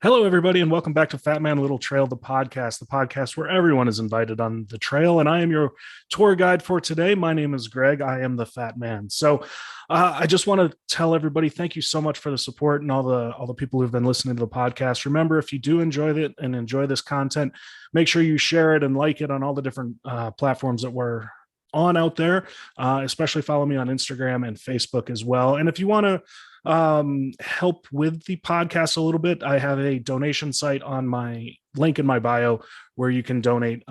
Hello, everybody, and welcome back to Fat Man Little Trail, the podcast where everyone is invited on the trail. And I am your tour guide for today. My name is Greg. I am the Fat Man. I just want to tell everybody thank you so much for the support and all the people who've been listening to the podcast. Remember, if you do enjoy it and enjoy this content, make sure you share it and like it on all the different platforms that we're on out there. Especially follow me on Instagram and Facebook as well. And if you want to help with the podcast a little bit, I have a donation site on my link in my bio where you can donate.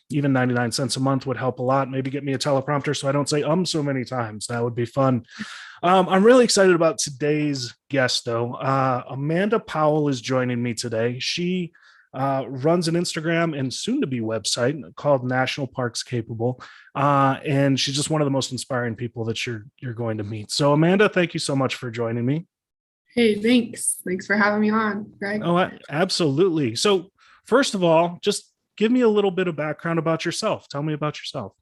Even 99 cents a month would help a lot. Maybe get me a teleprompter so I don't say so many times. That would be fun. I'm really excited about today's guest, though. Amanda Powell is joining me today. She runs an Instagram and soon-to-be website called National Parks Capable, and she's just one of the most inspiring people that you're going to meet. So, Amanda, thank you so much for joining me. Hey, thanks. Thanks for having me on, Greg. Oh, absolutely. So, first of all, just give me a little bit of background about yourself. Tell me about yourself.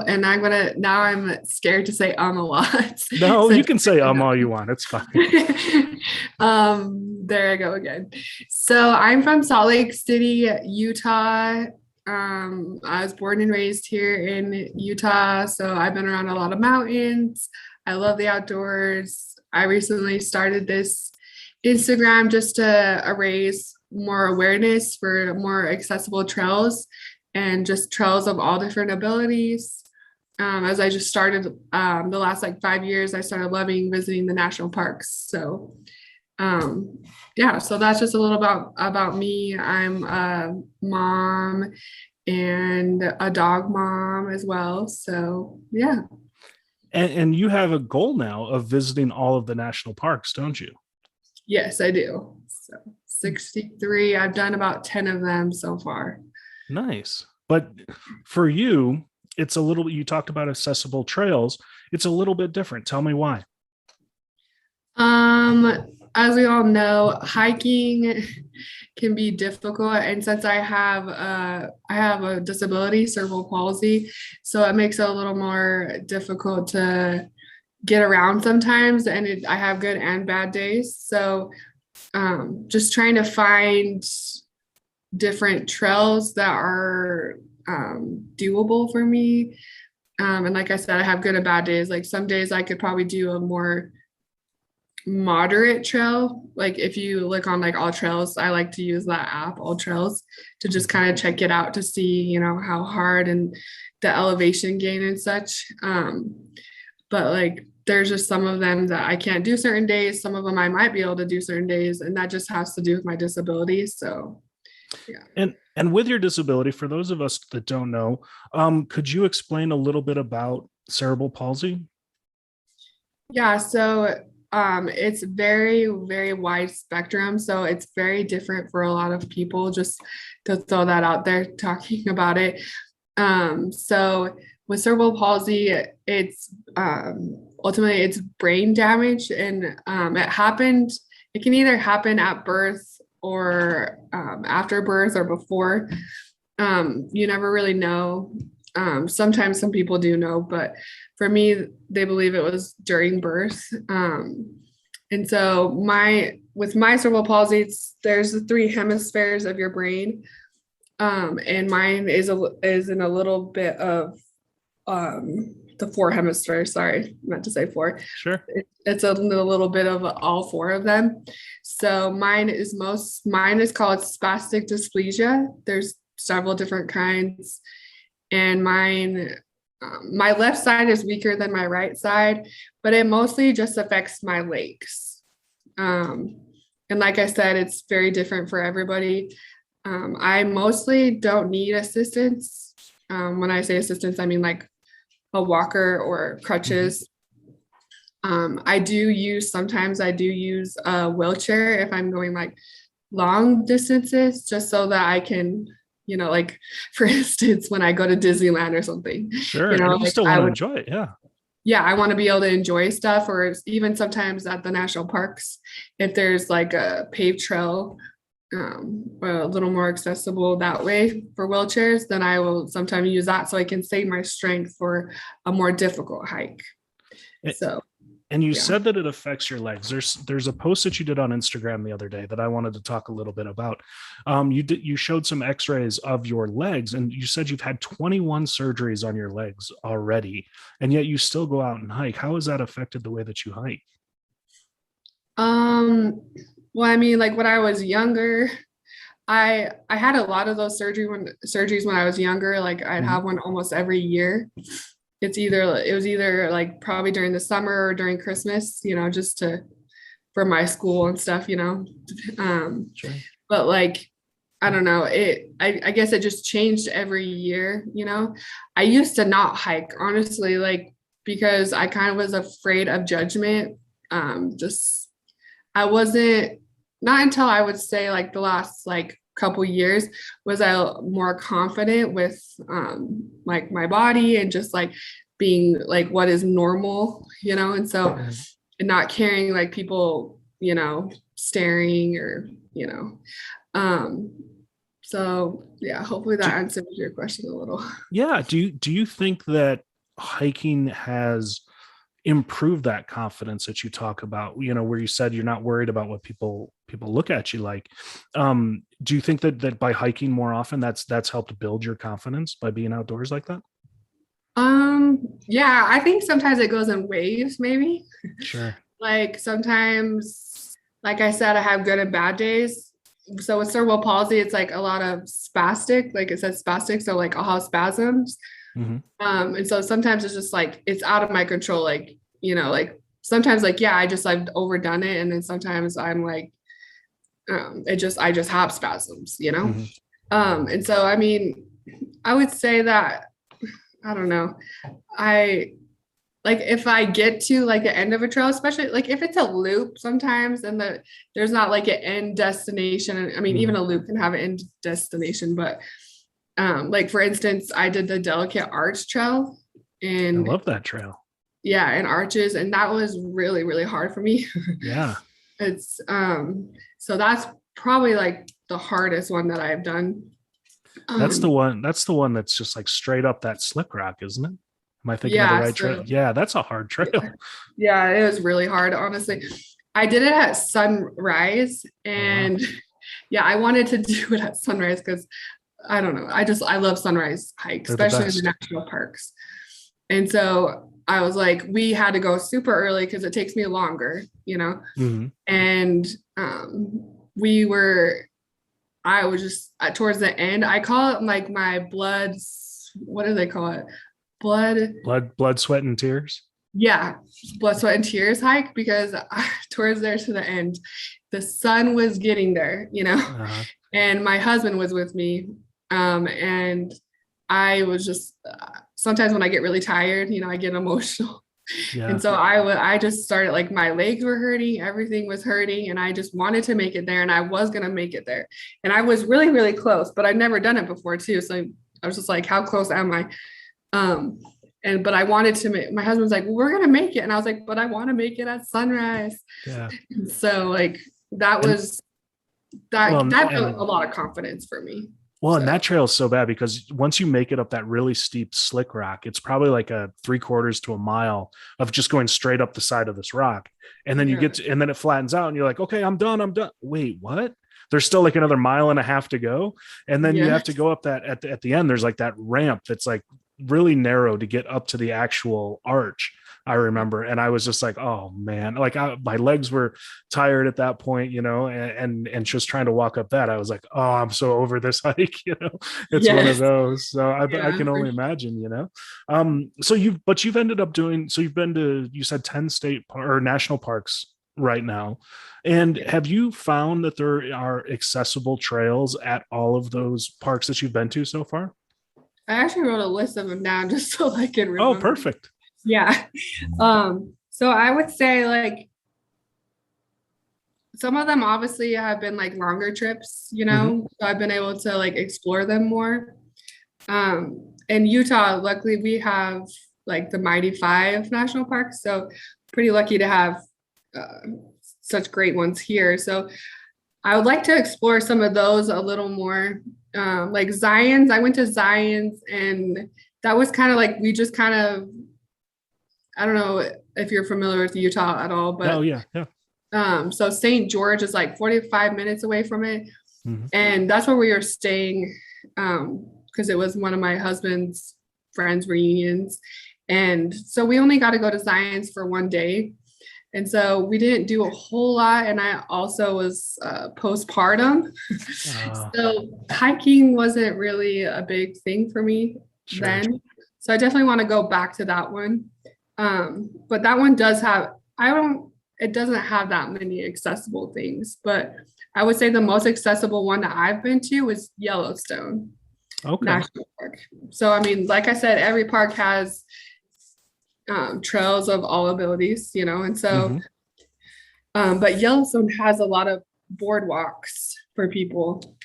And I'm scared to say a lot. No, you can say all you want. It's fine. There I go again. So I'm from Salt Lake City, Utah. I was born and raised here in Utah, so I've been around a lot of mountains. I love the outdoors. I recently started this Instagram just to raise more awareness for more accessible trails and just trails of all different abilities. As I just started the last 5 years, I started loving visiting the national parks. So so that's just a little about me. I'm a mom and a dog mom as well. So yeah. And you have a goal now of visiting all of the national parks, don't you? Yes, I do. So 63. I've done about 10 of them so far. Nice. But for you, it's a little bit, you talked about accessible trails. It's a little bit different. Tell me why. As we all know, hiking can be difficult. And since I have a disability, cerebral palsy, so it makes it a little more difficult to get around sometimes. And I have good and bad days. So just trying to find different trails that are doable for me. And like I said, I have good and bad days. Like some days I could probably do a more moderate trail. Like if you look on All Trails, I like to use that app, All Trails, to just kind of check it out to see, how hard and the elevation gain and such. But there's just some of them that I can't do certain days. Some of them I might be able to do certain days. And that just has to do with my disability. So yeah. And with your disability, for those of us that don't know, could you explain a little bit about cerebral palsy? Yeah, so it's very, very wide spectrum. So it's very different for a lot of people, just to throw that out there talking about it. So with cerebral palsy, it's ultimately it's brain damage, and it can either happen at birth or after birth or before. You never really know. Sometimes some people do know, but for me, they believe it was during birth. And so with my cerebral palsy, there's the three hemispheres of your brain. And mine is in a little bit of the four hemispheres. Sorry, I meant to say four. Sure. It's a little bit of all four of them. So mine is called spastic dysplasia. There's several different kinds. And my left side is weaker than my right side, but it mostly just affects my legs. And like I said, it's very different for everybody. I mostly don't need assistance. When I say assistance, I mean like a walker or crutches. Sometimes I do use a wheelchair if I'm going long distances, just so that I can, for instance, when I go to Disneyland or something. Sure. You still want to enjoy it. Yeah. Yeah, I want to be able to enjoy stuff, or even sometimes at the national parks, if there's a paved trail, a little more accessible that way for wheelchairs, then I will sometimes use that so I can save my strength for a more difficult hike. And you Yeah. said that it affects your legs. There's a post that you did on Instagram the other day that I wanted to talk a little bit about. You showed some X-rays of your legs, and you said you've had 21 surgeries on your legs already, and yet you still go out and hike. How has that affected the way that you hike? Well, I mean, like when I was younger, I had a lot of those surgeries when I was younger. Like I'd Mhm. have one almost every year. It was either like probably during the summer or during Christmas, just to for my school and stuff. Um, Sure. but like I don't know, I guess it just changed every year. I used to not hike, honestly, like because I kind of was afraid of judgment. Just I wasn't not until I would say like the last like couple years was I more confident with like my body and just like being like what is normal, and so Mhm. and not caring like people, staring or you know. Um so yeah, hopefully Do, that answers your question a little. yeah. Do you think that hiking has improve that confidence that you talk about, where you said you're not worried about what people look at you like? Do you think that by hiking more often that's helped build your confidence by being outdoors like that? Yeah, I think sometimes it goes in waves, maybe. Sure. Like sometimes, like I said, I have good and bad days. So with cerebral palsy, it's like a lot of spastic, like it says spastic, so like I'll have spasms. Hmm. And so sometimes it's just like it's out of my control, like sometimes like yeah, I've overdone it, and then sometimes I'm like I just have spasms. Hmm. And so I mean, I would say that I don't know. I like if I get to like the end of a trail, especially like if it's a loop sometimes and there's not like an end destination. I mean, even Hmm. a loop can have an end destination, but like for instance, I did the Delicate Arch Trail I and love that trail. yeah, and arches, and that was really, really hard for me. Yeah. It's so that's probably like the hardest one that I've done. Um That's the one that's just like straight up that slick rock, isn't it? Am I thinking of the yeah, right trail? so Yeah, that's a hard yeah, trail. yeah, it was really hard, honestly. I did it at sunrise, Oh wow. and yeah, I wanted to do it at sunrise because I don't know. I love sunrise hikes, They're the especially in the best. national parks. And so I was like, we had to go super early because it takes me longer. Hmm. And we were, I was just towards the end. I call it like my bloods. What do they call it? Blood. Blood, sweat, and tears. Yeah, blood, sweat, and tears hike because towards there to the end, the sun was getting there, Uh, and my husband was with me. And I was just sometimes when I get really tired, I get emotional. And yeah. so I just started like my legs were hurting, everything was hurting, and I just wanted to make it there, and I was gonna make it there. And I was really, really close, but I'd never done it before too. So I was just like, how close am I? Um, but I wanted to make my husband's like, well, we're gonna make it. And I was like, but I want to make it at sunrise. Yeah. So like that And was well, that built a lot of confidence for me. and So that trail is so bad because once you make it up that really steep slick rock, it's probably like a 3/4 to a mile of just going straight up the side of this rock. And then you yeah. get to, and then it flattens out and you're like, okay, I'm done. I'm done. Wait, what? There's still like another mile and a half to go. And then you Yeah. have to go up that at the end, there's like that ramp that's like really narrow to get up to the actual arch. I remember, and I was just like, oh man, like my legs were tired at that point, and just trying to walk up that, I was like, oh, I'm so over this hike. It's one of Yes. those. So I Yeah. can only imagine. So you've ended up doing, so you've been to, you said 10 or national parks right now. And Yeah. have you found that there are accessible trails at all of those parks that you've been to so far? I actually wrote a list of them down just so I can Oh, remember. perfect. Yeah. So I would say like some of them obviously have been like longer trips, Hmm. so I've been able to like explore them more. In Utah, luckily we have like the Mighty Five national parks, so pretty lucky to have uh, such great ones here. So I would like to explore some of those a little more. Like Zion's, I went to Zion's, and that was kind of like we just kind of I don't know. if you're familiar with Utah at all, Oh but yeah, yeah. so St. George is like 45 minutes away from it. Hmm. And that's where we were staying, because it was one of my husband's friends' reunions. And so we only got to go to Zions for one day. And so we didn't do a whole lot. And I also was postpartum. Uh, So hiking wasn't really a big thing for me sure. then. So I definitely want to go back to that one. But that one does have, it doesn't have that many accessible things. But I would say the most accessible one that I've been to was Yellowstone Okay. National Park. So, I mean, like I said, every park has trails of all abilities, and so, but Yellowstone has a lot of boardwalks for people.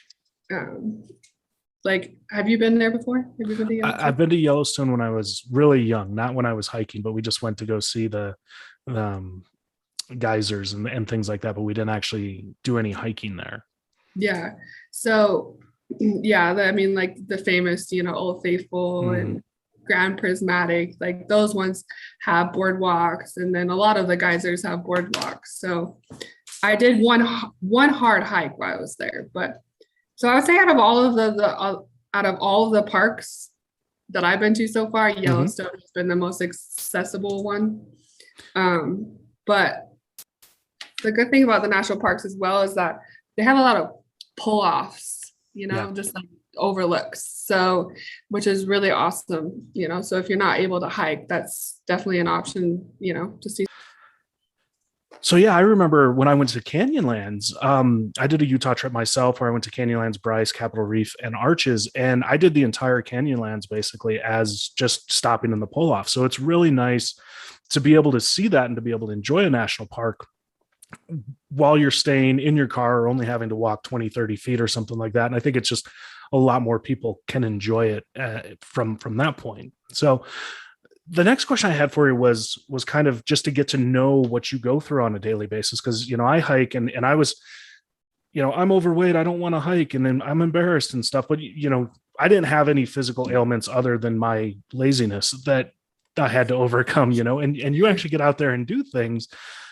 Like, have you been there before? Have you been to Yellowstone? I've been to Yellowstone when I was really young, not when I was hiking, but we just went to go see the um, geysers and things like that. But we didn't actually do any hiking there. Yeah. So, yeah, I mean, like the famous, Old Faithful and Grand Prismatic, like those ones have boardwalks, and then a lot of the geysers have boardwalks. So I did one hard hike while I was there, but so I would say out of all of the parks that I've been to so far, Yellowstone has been the most accessible one. But the good thing about the national parks as well is that they have a lot of pull-offs, just like overlooks. So, which is really awesome, So if you're not able to hike, that's definitely an option, to see. So yeah, I remember when I went to Canyonlands, I did a Utah trip myself where I went to Canyonlands, Bryce, Capitol Reef, and Arches, and I did the entire Canyonlands basically as just stopping in the pull-off. So it's really nice to be able to see that and to be able to enjoy a national park while you're staying in your car or only having to walk 20, 30 feet or something like that. And I think it's just a lot more people can enjoy it from that point. So the next question I had for you was kind of just to get to know what you go through on a daily basis. Cause I hike and I was, I'm overweight. I don't want to hike. And then I'm embarrassed and stuff, but I didn't have any physical ailments other than my laziness that I had to overcome, and you actually get out there and do things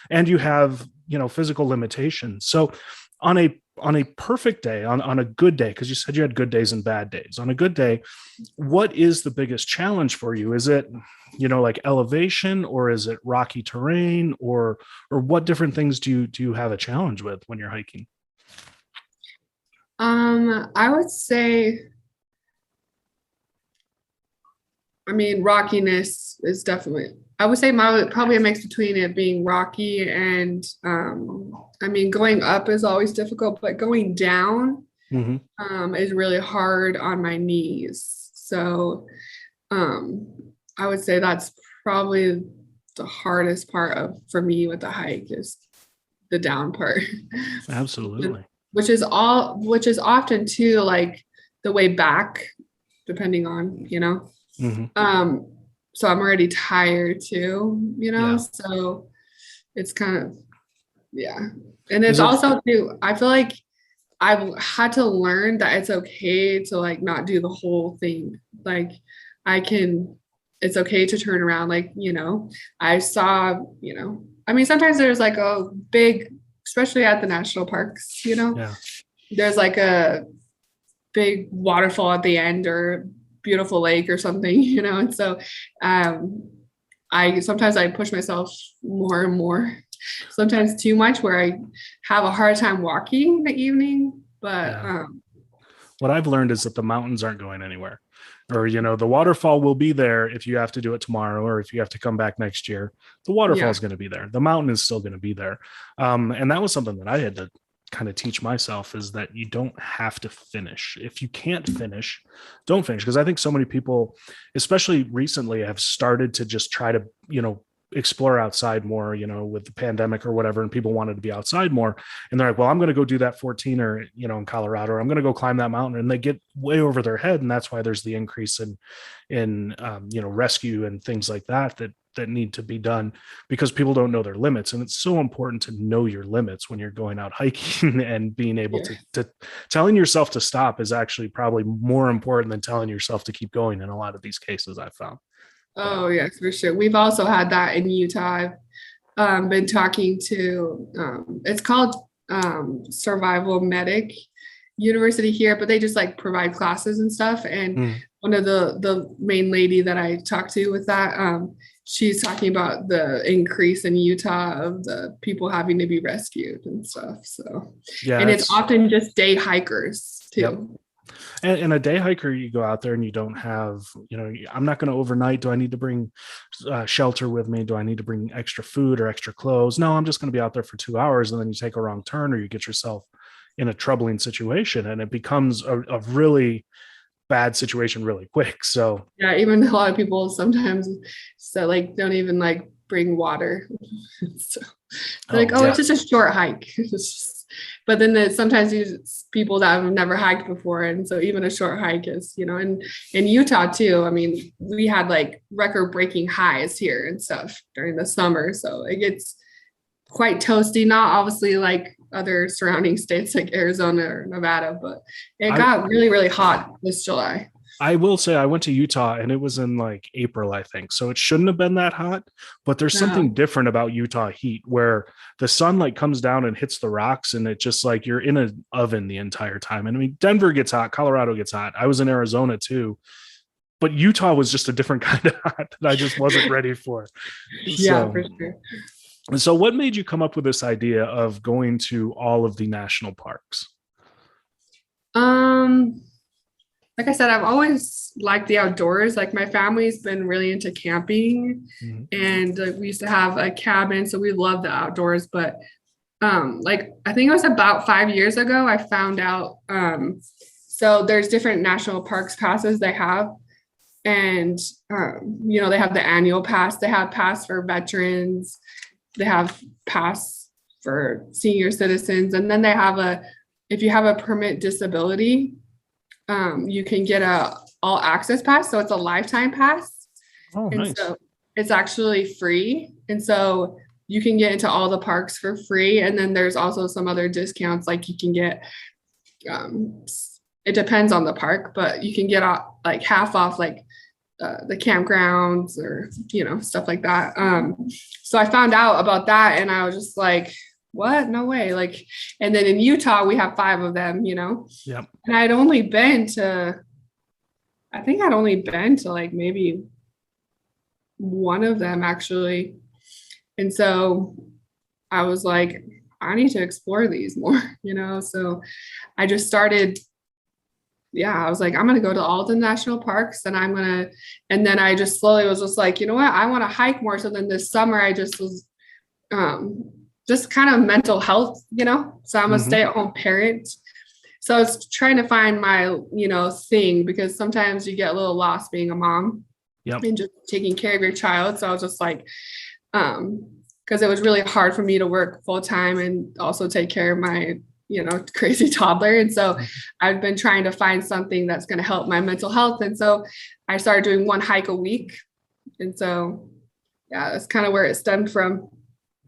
and you have, physical limitations. So on a perfect day, on a good day, because you said you had good days and bad days, on a good day, what is the biggest challenge for you? Is it, like elevation, or is it rocky terrain, or what different things do you have a challenge with when you're hiking? I would say, I mean, rockiness is definitely, I would say probably a mix between it being rocky and, I mean, going up is always difficult, but going down is really hard on my knees. So I would say that's probably the hardest part for me with the hike is the down part. Absolutely. Which is often too like the way back, depending on, so I'm already tired too, so it's kind of, yeah. And it's also too, I feel like I've had to learn that it's okay to like not do the whole thing. Like it's okay to turn around. Like, I saw, I mean, sometimes there's like a big, especially at the national parks, there's like a big waterfall at the end or beautiful lake or something, and so I sometimes I push myself more and more, sometimes too much, where I have a hard time walking in the evening. But what I've learned is that the mountains aren't going anywhere, or the waterfall will be there if you have to do it tomorrow or if you have to come back next year. The waterfall is going to be there. The mountain is still going to be there, and that was something that I had to kind of teach myself, is that you don't have to finish. If you can't finish, don't finish. Because I think so many people, especially recently, have started to just try to, explore outside more, with the pandemic or whatever, and people wanted to be outside more. And they're like, well, I'm going to go do that 14 or, in Colorado, or I'm going to go climb that mountain. And they get way over their head. And that's why there's the increase in rescue and things like that need to be done, because people don't know their limits. And it's so important to know your limits when you're going out hiking, and being able to telling yourself to stop is actually probably more important than telling yourself to keep going in a lot of these cases I've found. Oh, yes, for sure. We've also had that in Utah. I've been talking to, it's called Survival Medic University here, but they just like provide classes and stuff. And Mm. one of the main lady that I talked to with that, she's talking about the increase in Utah of the people having to be rescued and stuff. So, Yeah, and it's it's often just day hikers yep. too. And a day hiker, you go out there and you don't have, I'm not going to overnight. Do I need to bring shelter with me? Do I need to bring extra food or extra clothes? No, I'm just going to be out there for 2 hours, and then you take a wrong turn or you get yourself in a troubling situation, and it becomes a really bad situation really quick. So Yeah, even a lot of people sometimes like don't even like bring water. So they're like, oh oh, it's yeah. just a short hike. But then sometimes these people that have never hiked before, and so even a short hike is, and in Utah too. I mean, we had like record-breaking highs here and stuff during the summer, so it gets quite toasty. Not obviously like other surrounding states like Arizona or Nevada, but it I got really, really hot this July. I will say I went to Utah and it was in like April, I think. So it shouldn't have been that hot, but there's Yeah. something different about Utah heat where the sun like comes down and hits the rocks and it just like you're in an oven the entire time. And I mean, Denver gets hot, Colorado gets hot. I was in Arizona too, but Utah was just a different kind of hot that I just wasn't ready for. Yeah, So, for sure. so what made you come up with this idea of going to all of the national parks? Um, like I said, I've always liked the outdoors. Like my family's been really into camping, Mhm. and we used to have a cabin, so we love the outdoors. But like I think it was about 5 years ago, I found out. So there's different national parks passes they have, and they have the annual pass. They have pass for veterans. They have pass for senior citizens, and then they have if you have a permanent disability, you can get a all access pass. So it's a lifetime pass. Oh, And nice. so it's actually free. And so you can get into all the parks for free. And then there's also some other discounts, like you can get, um, it depends on the park, but you can get like half off, like the campgrounds or, stuff like that. So I found out about that and I was just like, what? No way. Like, and then in Utah, we have 5 of them, Yep. and I think I'd only been to like maybe one of them actually. And so I was like, I need to explore these more, So I just started, yeah, I was like, I'm going to go to all the national parks and then I just slowly was just like, you know what? I want to hike more. So then this summer I just was, just kind of mental health, So I'm a Hmm. stay-at-home parent. So I was trying to find my, thing because sometimes you get a little lost being a mom Yep. and just taking care of your child. So I was just like, because it was really hard for me to work full time and also take care of my, crazy toddler. And so I've been trying to find something that's going to help my mental health. And so I started doing one hike a week. And so, yeah, that's kind of where it stemmed from.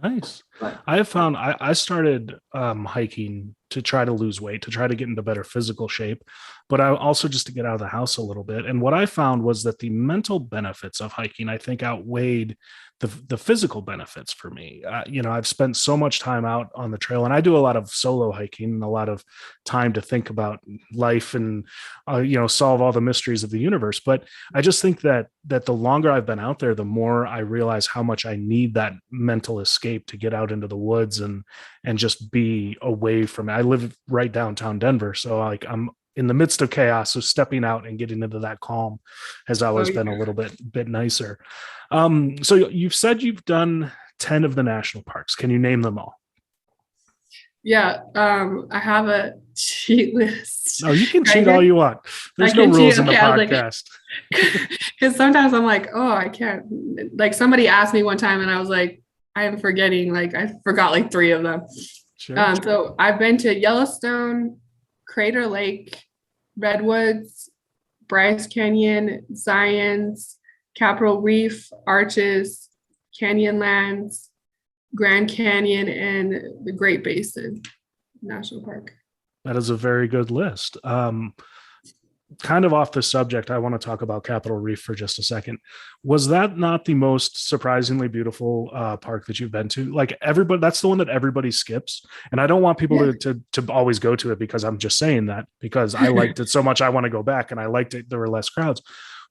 Nice. But I have found I started hiking to try to lose weight, to try to get into better physical shape, but I also just to get out of the house a little bit. And what I found was that the mental benefits of hiking, I think, outweighed the physical benefits for me. I've spent so much time out on the trail, and I do a lot of solo hiking and a lot of time to think about life and solve all the mysteries of the universe. But I just think that the longer I've been out there, the more I realize how much I need that mental escape to get out into the woods and just be away from it. I live right downtown Denver, so like I'm in the midst of chaos. So stepping out and getting into that calm has oh, always yeah. been a little bit nicer. So you've said you've done 10 of the national parks. Can you name them all? Yeah, I have a cheat list. No, you can Right cheat all here. you want. I There's no can cheat. rules in the Okay, I was like, podcast. because sometimes I'm like, oh, I can't. Like somebody asked me one time, and I was like, I am forgetting. Like I forgot like 3 of them. Sure. So I've been to Yellowstone, Crater Lake, Redwoods, Bryce Canyon, Zions, Capitol Reef, Arches, Canyonlands, Grand Canyon, and the Great Basin National Park. That is a very good list. kind of off the subject, I want to talk about Capitol Reef for just a second. Was that not the most surprisingly beautiful park that you've been to? Like everybody, that's the one that everybody skips. And I don't want people to always go to it because I'm just saying that because I liked it so much. I want to go back, and I liked it. There were less crowds.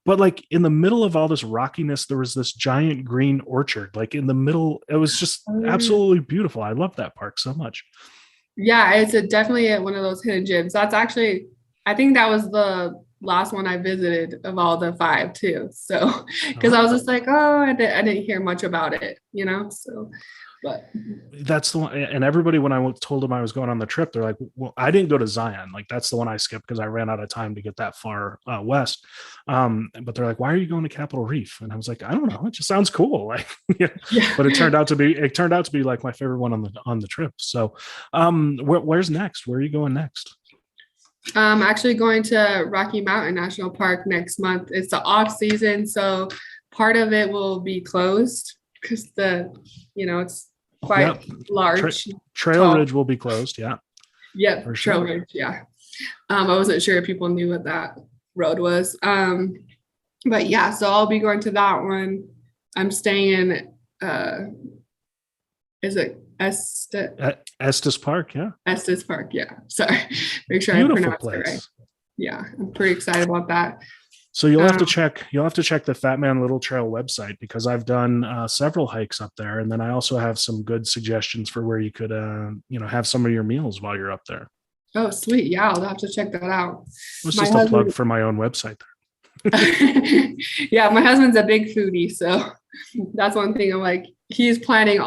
But like in the middle of all this rockiness, there was this giant green orchard, like in the middle. It was just absolutely beautiful. I love that park so much. Yeah, it's definitely one of those hidden gems. That's actually, I think that was the last one I visited of all the five too. So, because I was just like, oh, I didn't hear much about it, you know? So, but That's the one. And everybody, when I told them I was going on the trip, they're like, well, I didn't go to Zion. Like that's the one I skipped because I ran out of time to get that far west. But they're like, why are you going to Capitol Reef? And I was like, I don't know. It just sounds cool. Like, yeah. But it turned out to be like my favorite one on the trip. So, where's next? Where are you going next? I'm actually going to Rocky Mountain National Park next month. It's the off season, so part of it will be closed because it's quite large. Trail Ridge will be closed. Yeah. Yep. For Trail sure. Ridge. Yeah. I wasn't sure if people knew what that road was. But yeah, so I'll be going to that one. I'm staying in, is it Estes Park? Yeah. Estes Park. Yeah. Sorry. Make sure Beautiful I pronounce place. it right. Yeah. I'm pretty excited about that. So you'll have to check the Fat Man Little Trail website because I've done several hikes up there, and then I also have some good suggestions for where you could have some of your meals while you're up there. Oh, sweet. Yeah, I'll have to check that out. It's just a plug for my own website there. Yeah, my husband's a big foodie, so that's one thing. I'm like, he's planning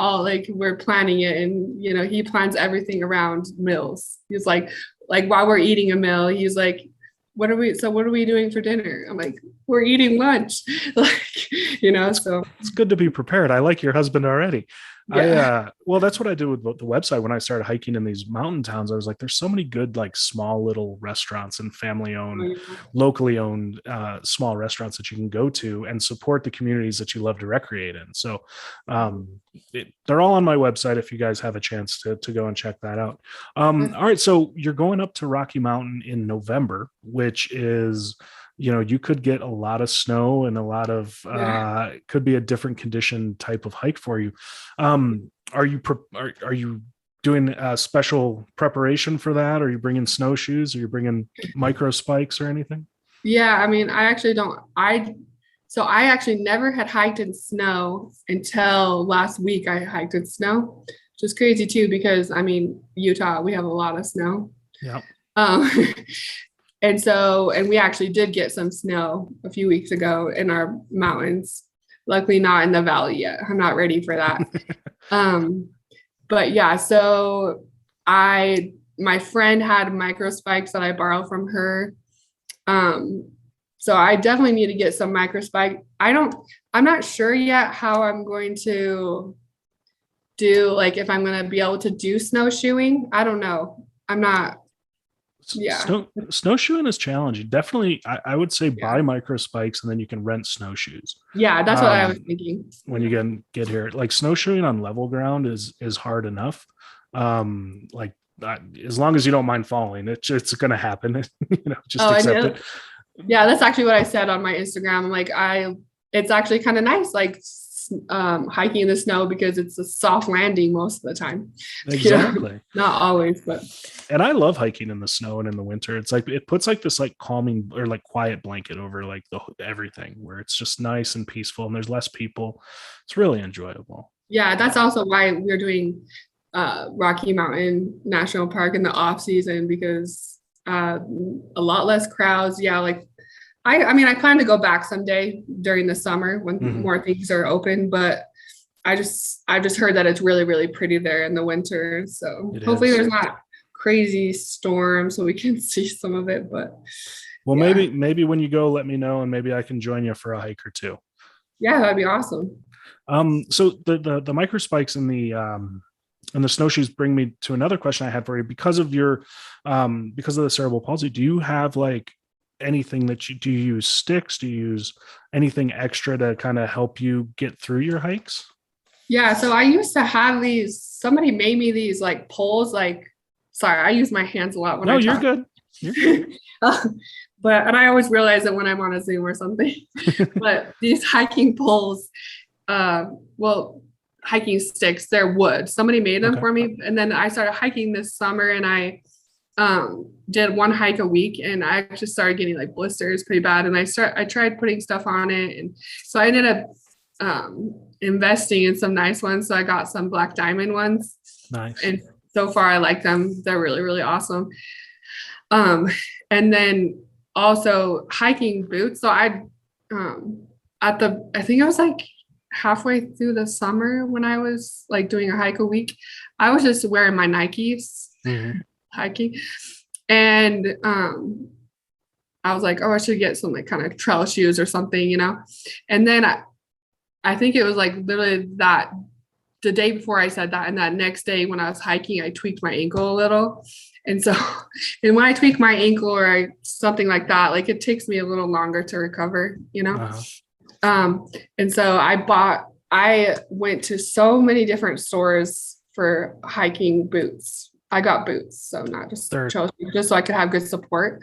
we're planning it, and he plans everything around meals. He's like while we're eating a meal, he's like, what are we doing for dinner? I'm like, we're eating lunch. So it's good to be prepared. I like your husband already. Yeah. Well, that's what I did with the website when I started hiking in these mountain towns. I was like, there's so many good, like small little restaurants and family owned, locally owned, small restaurants that you can go to and support the communities that you love to recreate in. So, they're all on my website if you guys have a chance to go and check that out. All right. So you're going up to Rocky Mountain in November, which is, you could get a lot of snow and a lot of could be a different condition type of hike for you. Are you doing a special preparation for that? Are you bringing snowshoes? Are you bringing micro spikes or anything? Yeah, I mean, I actually don't. I actually never had hiked in snow until last week. I hiked in snow, which is crazy too because I mean, Utah, we have a lot of snow. Yeah. And we actually did get some snow a few weeks ago in our mountains. Luckily not in the valley yet. I'm not ready for that. But yeah, so my friend had micro spikes that I borrowed from her. So I definitely need to get some micro spike. I'm not sure yet how I'm going to do, like if I'm going to be able to do snowshoeing. I don't know. I'm not. Yeah. Snowshoeing is challenging. Definitely, I would say buy micro spikes and then you can rent snowshoes. Yeah, that's what I was thinking. When you get here, like snowshoeing on level ground is hard enough. As long as you don't mind falling, it's going to happen. Just accept it. Yeah, that's actually what I said on my Instagram. Like it's actually kind of nice, like hiking in the snow because it's a soft landing most of the time. Exactly. Not always, but. And I love hiking in the snow and in the winter. It's like it puts like this like calming or like quiet blanket over like everything where it's just nice and peaceful and there's less people. It's really enjoyable. Yeah, that's also why we're doing Rocky Mountain National Park in the off season because a lot less crowds. Yeah, like I mean, I plan to go back someday during the summer when more things are open, but I just heard that it's really, really pretty there in the winter. So hopefully there's not crazy storm so we can see some of it. But maybe when you go, let me know and maybe I can join you for a hike or two. Yeah, that'd be awesome. So the micro spikes and the snowshoes bring me to another question I had for you because of the cerebral palsy. Do you have like anything do you use sticks? Do you use anything extra to kind of help you get through your hikes? Yeah. So I used to have somebody made me these like poles, sorry, I use my hands a lot when you're good. And I always realize it when I'm on a Zoom or something. But these hiking poles, hiking sticks, they're wood. Somebody made them for me. And then I started hiking this summer, and I did one hike a week, and I actually started getting like blisters pretty bad. And I tried putting stuff on it. And so I ended up investing in some nice ones. So I got some black diamond ones. Nice. And so far I like them. They're really, really awesome. And then also hiking boots. So I think I was like halfway through the summer when I was like doing a hike a week, I was just wearing my Nikes hiking. And I was like, oh, I should get some like kind of trail shoes or something, you know? And then I think it was like literally the day before I said that, and that next day when I was hiking, I tweaked my ankle a little. And so, and when I tweak my ankle or something like that, like it takes me a little longer to recover, you know? And so I went to so many different stores for hiking boots. I got boots, so not just trail shoes, just so I could have good support.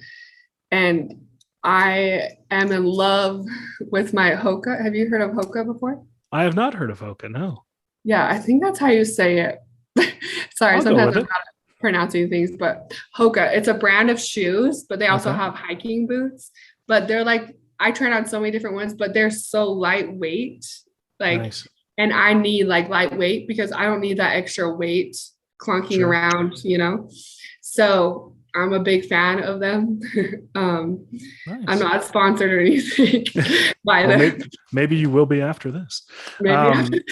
And I am in love with my Hoka. Have you heard of Hoka before? I have not heard of Hoka, no. Yeah, I think that's how you say it. Sorry, sometimes I'm not pronouncing things, but Hoka, it's a brand of shoes, but they also have hiking boots. But they're like, I tried on so many different ones, but they're so lightweight. Like, nice. And I need like lightweight because I don't need that extra weight clunking around, you know? So I'm a big fan of them. Nice. I'm not sponsored or anything by them. Maybe you will be after this. Maybe.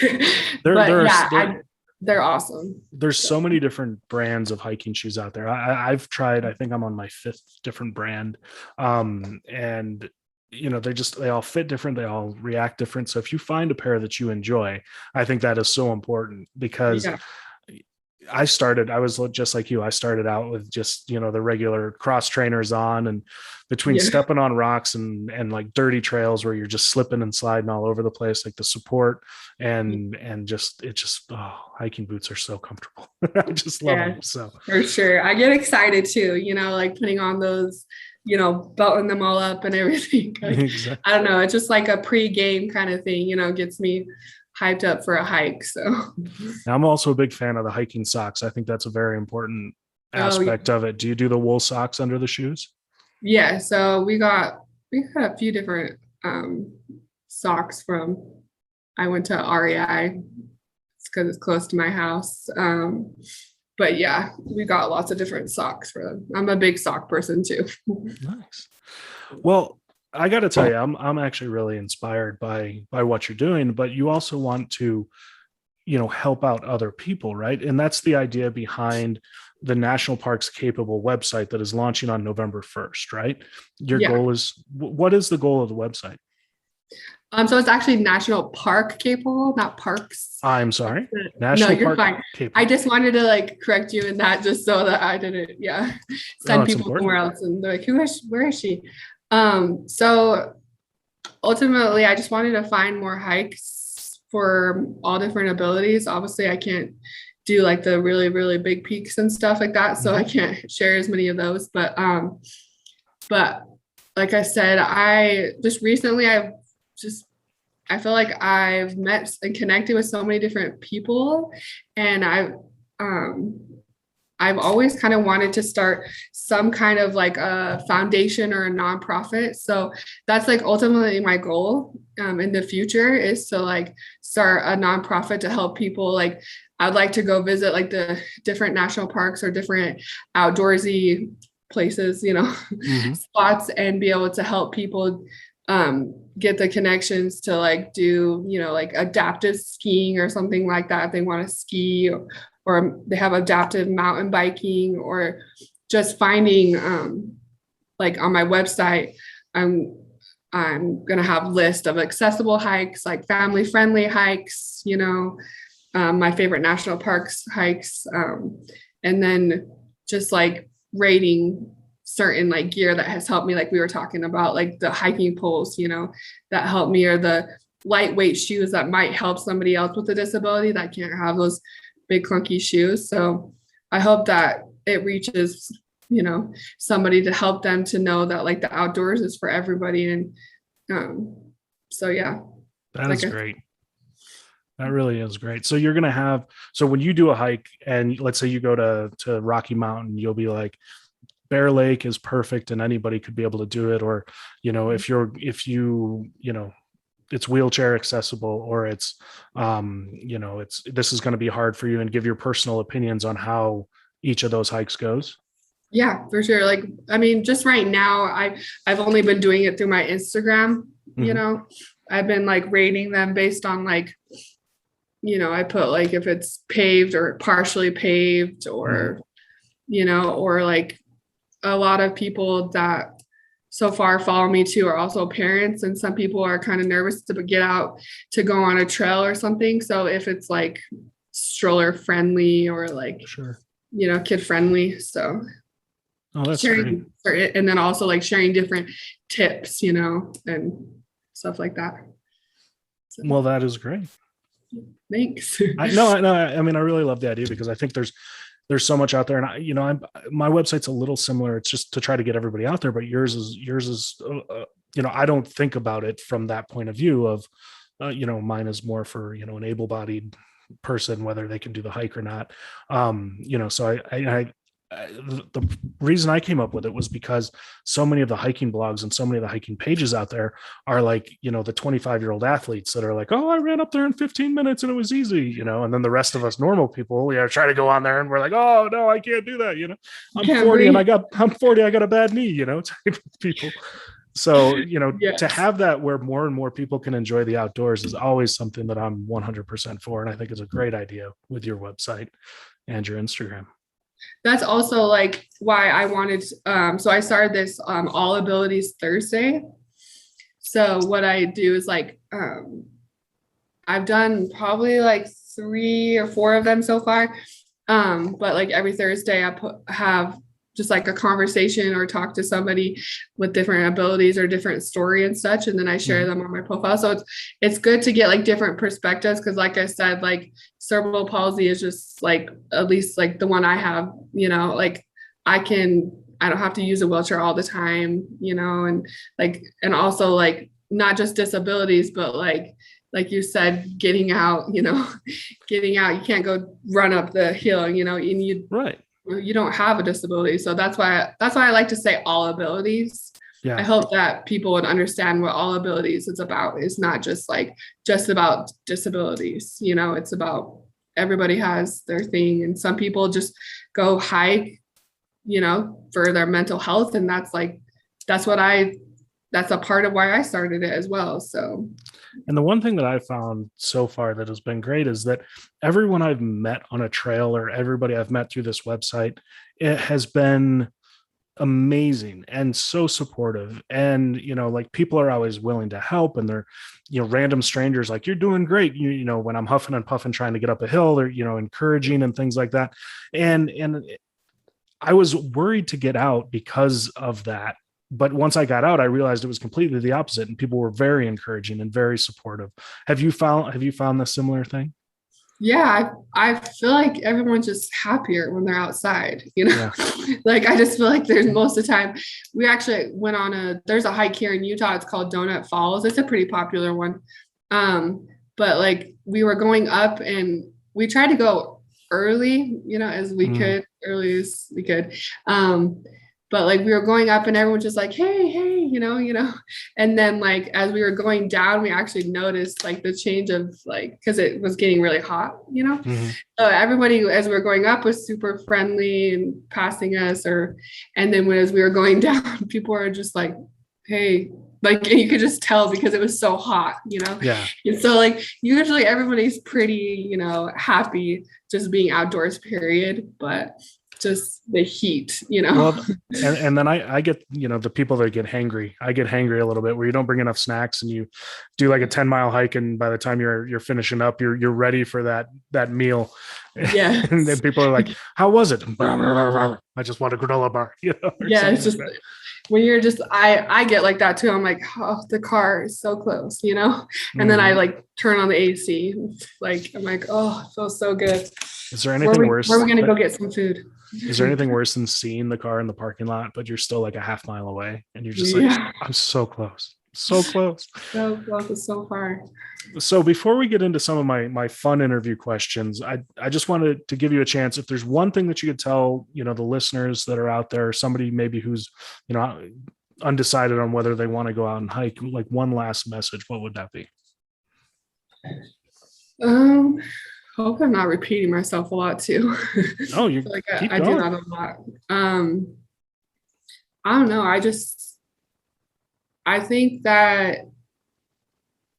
They're awesome. There's so many different brands of hiking shoes out there. I've tried, I think I'm on my 5th different brand. And you know, they all fit different. They all react different. So if you find a pair that you enjoy, I think that is so important because I was just like you. I started out with just, you know, the regular cross trainers on, and between stepping on rocks and like dirty trails where you're just slipping and sliding all over the place, like the support and hiking boots are so comfortable. I just love them. So for sure. I get excited too, you know, like putting on those, you know, belting them all up and everything. Like, exactly. I don't know. It's just like a pre-game kind of thing, you know, gets me hyped up for a hike. So I'm also a big fan of the hiking socks. I think that's a very important aspect of it. Do you do the wool socks under the shoes? Yeah. So we got a few different socks I went to REI. It's because it's close to my house. But yeah, we got lots of different socks for them. I'm a big sock person too. Nice. Well, I got to tell you, I'm actually really inspired by what you're doing, but you also want to, you know, help out other people, right? And that's the idea behind the National Parks Capable website that is launching on November 1st, right? Your goal is, what is the goal of the website? So it's actually National Park Capable, not Parks. I'm sorry. National you're Park fine. Capable. I just wanted to like correct you in that just so that I didn't, send people somewhere else and they're like, where is she? So ultimately I just wanted to find more hikes for all different abilities. Obviously I can't do like the really, really big peaks and stuff like that. So I can't share as many of those, but like I said, I feel like I've met and connected with so many different people, and I've always kind of wanted to start some kind of like a foundation or a nonprofit. So that's like ultimately my goal in the future is to like start a nonprofit to help people. Like I'd like to go visit like the different national parks or different outdoorsy places, you know, spots, and be able to help people get the connections to like do, you know, like adaptive skiing or something like that if they want to ski, or they have adaptive mountain biking, or just finding like on my website, I'm gonna have list of accessible hikes, like family friendly hikes, you know, my favorite national parks hikes, and then just like rating certain like gear that has helped me, like we were talking about, like the hiking poles, you know, that help me, or the lightweight shoes that might help somebody else with a disability that can't have those big clunky shoes. So I hope that it reaches somebody to help them to know that like the outdoors is for everybody. And so yeah. That is great. That really is great. So you're going to have, so when you do a hike and let's say you go to Rocky Mountain, you'll be like, Bear Lake is perfect and anybody could be able to do it. Or, if it's wheelchair accessible, or it's, this is going to be hard for you, and give your personal opinions on how each of those hikes goes. Yeah, for sure. Like, I mean, just right now, I've only been doing it through my Instagram, I've been like rating them based on like, I put like if it's paved or partially paved, or, or like a lot of people that so far follow me too are also parents, and some people are kind of nervous to get out to go on a trail or something. So if it's like stroller friendly or like, sure, kid friendly. So that's sharing, great. And then also like sharing different tips, and stuff like that. So, well, that is great. Thanks. I mean, I really love the idea, because I think there's so much out there, and my website's a little similar. It's just to try to get everybody out there, but yours is I don't think about it from that point of view of, mine is more for, an able-bodied person, whether they can do the hike or not. So the reason I came up with it was because so many of the hiking blogs and so many of the hiking pages out there are like, the 25-year-old athletes that are like, oh, I ran up there in 15 minutes and it was easy, and then the rest of us normal people, try to go on there and we're like, oh no, I can't do that. I'm 40 and I'm 40, I got a bad knee, type of people. So, yes. To have that where more and more people can enjoy the outdoors is always something that I'm 100% for. And I think it's a great idea with your website and your Instagram. That's also like why I wanted, so I started this All Abilities Thursday. So what I do is like, I've done probably like 3 or 4 of them so far. But like every Thursday I have just like a conversation or talk to somebody with different abilities or different story and such. And then I share them on my profile. So it's good to get like different perspectives. Cause like I said, like cerebral palsy is just like, at least like the one I have, like I don't have to use a wheelchair all the time, and like, and also like not just disabilities, but like you said, getting out, you can't go run up the hill, and you, right. You don't have a disability. So that's why I like to say all abilities. Yeah. I hope that people would understand what all abilities is about. It's not just about disabilities. It's about everybody has their thing. And some people just go hike, for their mental health. And that's a part of why I started it as well. So. And the one thing that I've found so far that has been great is that everyone I've met on a trail, or everybody I've met through this website, it has been amazing and so supportive. And, like people are always willing to help, and they're, random strangers like, you're doing great. When I'm huffing and puffing, trying to get up a hill, they're, encouraging and things like that. And I was worried to get out because of that. But once I got out, I realized it was completely the opposite, and people were very encouraging and very supportive. Have you found the similar thing? Yeah, I feel like everyone's just happier when they're outside, Yeah. Like I just feel like there's most of the time. We actually went on there's a hike here in Utah. It's called Donut Falls. It's a pretty popular one. But like we were going up, and we tried to go early, as we could, early as we could. But like we were going up, and everyone's just like, hey, and then like as we were going down, we actually noticed like the change of like, because it was getting really hot, So everybody as we were going up was super friendly and passing us, and then as we were going down, people were just like, hey, like, and you could just tell because it was so hot, Yeah. And so like usually everybody's pretty, happy just being outdoors, period, but just the heat, Well, and then I get, the people that get hangry. I get hangry a little bit, where you don't bring enough snacks, and you do like a 10-mile hike, and by the time you're finishing up, you're ready for that meal. Yeah. And then people are like, how was it? I just want a granola bar. Yeah, it's just like when you're just I get like that too. I'm like, oh, the car is so close, and then I like turn on the AC. Like I'm like, oh, it feels so good. Is there anything worse? Where are we gonna go get some food? Is there anything worse than seeing the car in the parking lot, but you're still like a half mile away and you're just like, Yeah, I'm so close, so close. so close, it's so far. So before we get into some of my fun interview questions, I just wanted to give you a chance. If there's one thing that you could tell, the listeners that are out there, or somebody maybe who's, undecided on whether they want to go out and hike, like one last message, what would that be? Hope I'm not repeating myself a lot too. Oh, you like keep I going. do that a lot. I don't know. I think that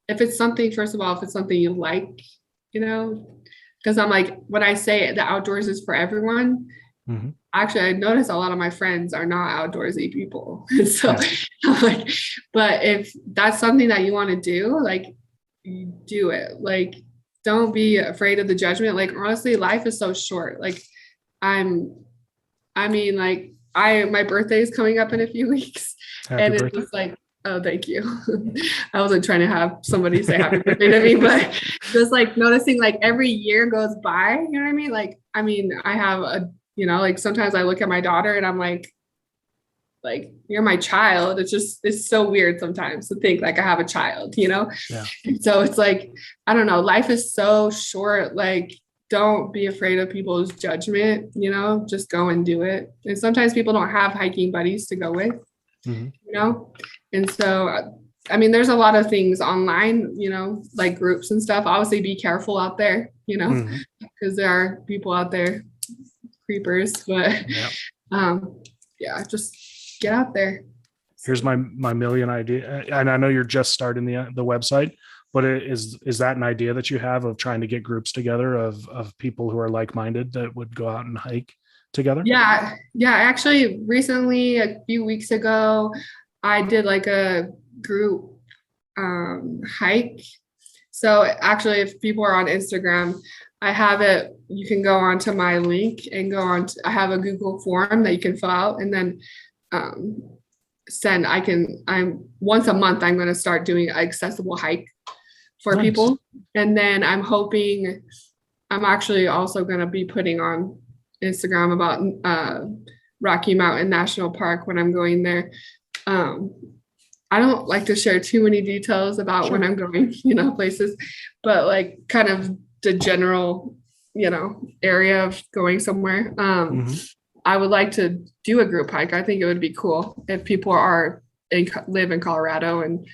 if it's something, first of all, if it's something you like, because I'm like, when I say the outdoors is for everyone, Mhm. actually, I notice a lot of my friends are not outdoorsy people. So, Yeah. like, but if that's something that you want to do, like, you do it. Like, don't be afraid of the judgment. Like, honestly, life is so short. Like, like, my birthday is coming up in a few weeks, Happy and it's birthday. just like, oh, thank you. I wasn't trying to have somebody say happy birthday to me, but just like noticing like every year goes by, you know what I mean? Like, I have like sometimes I look at my daughter and I'm like, you're my child. It's so weird sometimes to think like I have a child, Yeah. So it's like, I don't know, life is so short. Like, don't be afraid of people's judgment, just go and do it. And sometimes people don't have hiking buddies to go with, Mhm. And so, there's a lot of things online, like groups and stuff. Obviously be careful out there, Mhm. because there are people out there, creepers, but Yeah. yeah, just get out there. Here's my million idea, and I know you're just starting the website, but is that an idea that you have of trying to get groups together of people who are like-minded that would go out and hike together? Yeah. Actually, recently, a few weeks ago, I did like a group hike. So actually, if people are on Instagram, I have it. You can go onto my link and go on. I have a Google form that you can fill out, and then send. I'm once a month. I'm going to start doing an accessible hike for Nice. people, and then I'm hoping. I'm actually also going to be putting on Instagram about Rocky Mountain National Park when I'm going there. I don't like to share too many details about Sure. when I'm going, places, but like kind of the general, area of going somewhere. Mhm. I would like to do a group hike. I think it would be cool if people live in Colorado and,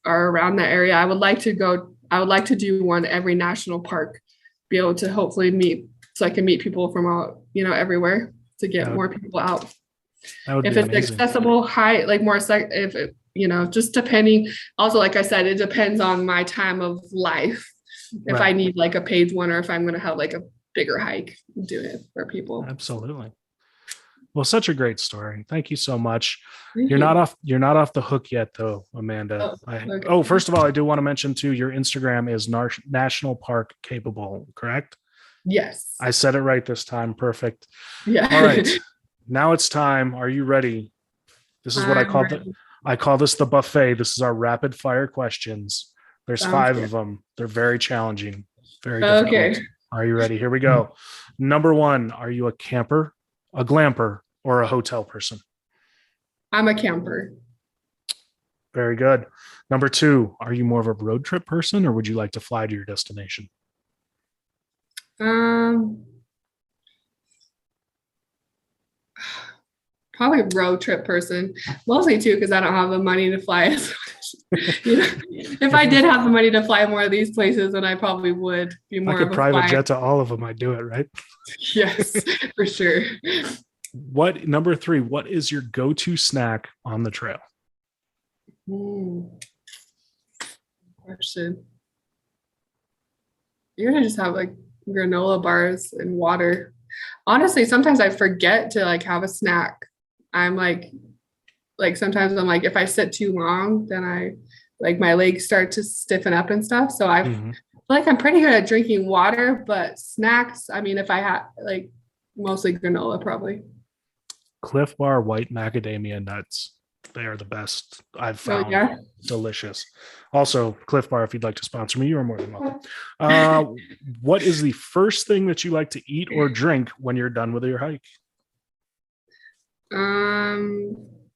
are around that area. I would like to go. I would like to do one every national park, be able to hopefully meet, so I can meet people from all, everywhere to get more people out. That would If be it's amazing. accessible, high, like more if it, just depending. Also, like I said, it depends on my time of life. If I Right. need like a page one, or if I'm going to have like a bigger hike, do it for people. Absolutely. Well, such a great story. Thank you so much. Thank You're you. not off the hook yet though, Amanda. Okay. First of all, I do want to mention too, your Instagram is National Park Capable, correct? Yes. I said it right this time. Perfect. Yeah. All right. Now it's time. Are you ready? This is what I'm ready. I call this the buffet. This is our rapid fire questions. There's Sounds 5 good. of them. They're very challenging, very difficult. Okay. Are you ready? Here we go. Number 1, are you a camper, a glamper, or a hotel person? I'm a camper. Very good. Number 2, are you more of a road trip person, or would you like to fly to your destination? Probably road trip person, mostly too, because I don't have the money to fly as much. If I did have the money to fly more of these places, then I probably would be I more could of a private flyer. jet to all of them. I'd do it, right? Yes, for sure. Number 3, what is your go-to snack on the trail? Question. You're gonna just have like granola bars and water. Honestly, sometimes I forget to like have a snack. I'm like sometimes I'm like, if I sit too long, then I like my legs start to stiffen up and stuff. So I feel like I'm pretty good at drinking water, but snacks, if I had like mostly granola, probably. Cliff Bar white macadamia nuts. They are the best I've Oh found. yeah. Delicious. Also, Cliff Bar, if you'd like to sponsor me, you are more than welcome. What is the first thing that you like to eat or drink when you're done with your hike?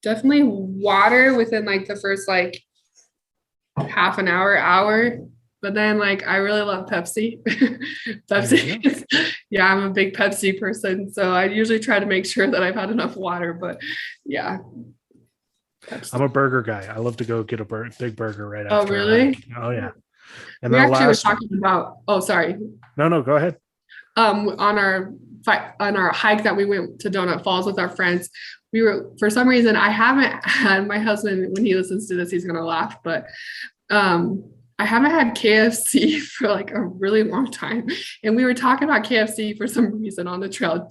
Definitely water within like the first like half an hour. But then like I really love Pepsi. Pepsi. Yeah, I'm a big Pepsi person. So I usually try to make sure that I've had enough water. But yeah. Pepsi. I'm a burger guy. I love to go get a big burger right Oh, after. really? Oh yeah. And We then actually were talking about, oh, sorry. No, go ahead. On our hike that we went to Donut Falls with our friends, we were, for some reason, I haven't had, my husband, when he listens to this, he's gonna laugh, but I haven't had KFC for like a really long time. And we were talking about KFC for some reason on the trail,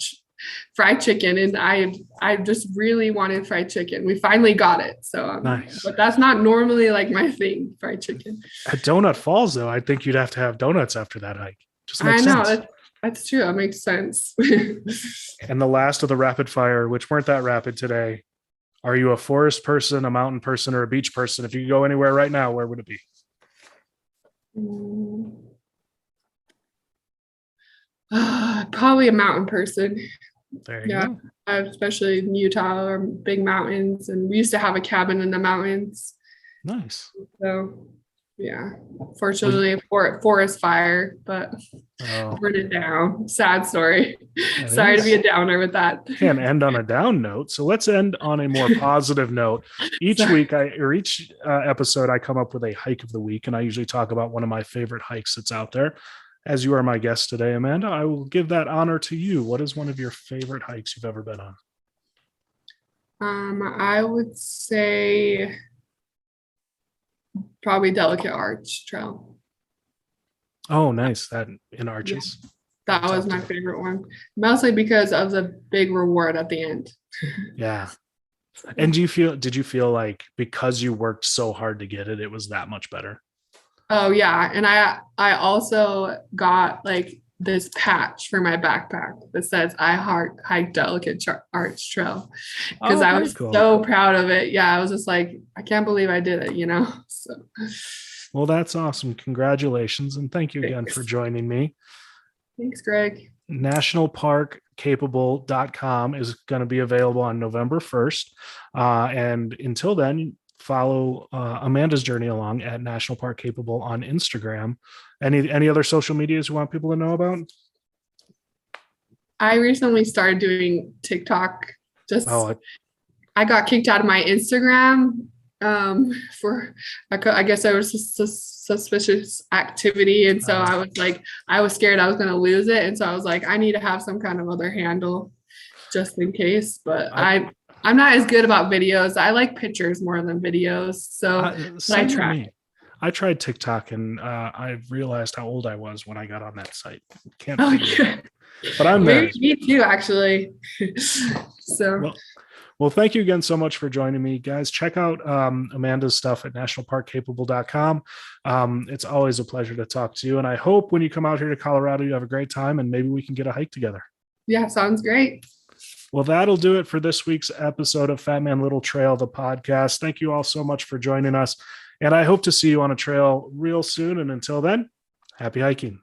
fried chicken, and I just really wanted fried chicken. We finally got it. So Nice. But that's not normally like my thing, fried chicken. At Donut Falls, though, I think you'd have to have donuts after that hike. Just I makes know sense. that's true. That makes sense. And the last of the rapid fire, which weren't that rapid today. Are you a forest person, a mountain person, or a beach person? If you could go anywhere right now, where would it be? Probably a mountain person. There you go. Especially in Utah or big mountains. And we used to have a cabin in the mountains. Nice. So yeah, fortunately a forest fire, but burned it down. Sad story. Sorry to be a downer with that. Can't end on a down note. So let's end on a more positive note. Each week each episode, I come up with a hike of the week, and I usually talk about one of my favorite hikes that's out there. As you are my guest today, Amanda, I will give that honor to you. What is one of your favorite hikes you've ever been on? I would say probably Delicate Arch Trail. Oh, nice. That in Arches. Yeah, that was my favorite one, mostly because of the big reward at the end. Yeah. And did you feel like because you worked so hard to get it, it was that much better? Oh yeah. And I also got like this patch for my backpack that says I hike Delicate Arch Trail, because I was so proud of it. Yeah, I was just like, I can't believe I did it, So well, that's awesome. Congratulations, and thank you again for joining me. Thanks, Greg. Nationalparkcapable.com is going to be available on November 1st. And until then, follow Amanda's journey along at National Park Capable on Instagram. Any other social medias you want people to know about? I recently started doing TikTok. I got kicked out of my Instagram for, I guess there was a suspicious activity, and so I was scared I was going to lose it, and so I was like, I need to have some kind of other handle just in case. But I'm not as good about videos. I like pictures more than videos. So I tried TikTok, and I realized how old I was when I got on that site. Can't figure it out. But I'm there. Me too, actually. So well, thank you again so much for joining me, guys. Check out Amanda's stuff at nationalparkcapable.com. It's always a pleasure to talk to you, and I hope when you come out here to Colorado, you have a great time, and maybe we can get a hike together. Yeah, sounds great. Well, that'll do it for this week's episode of Fat Man Little Trail, the podcast. Thank you all so much for joining us, and I hope to see you on a trail real soon. And until then, happy hiking.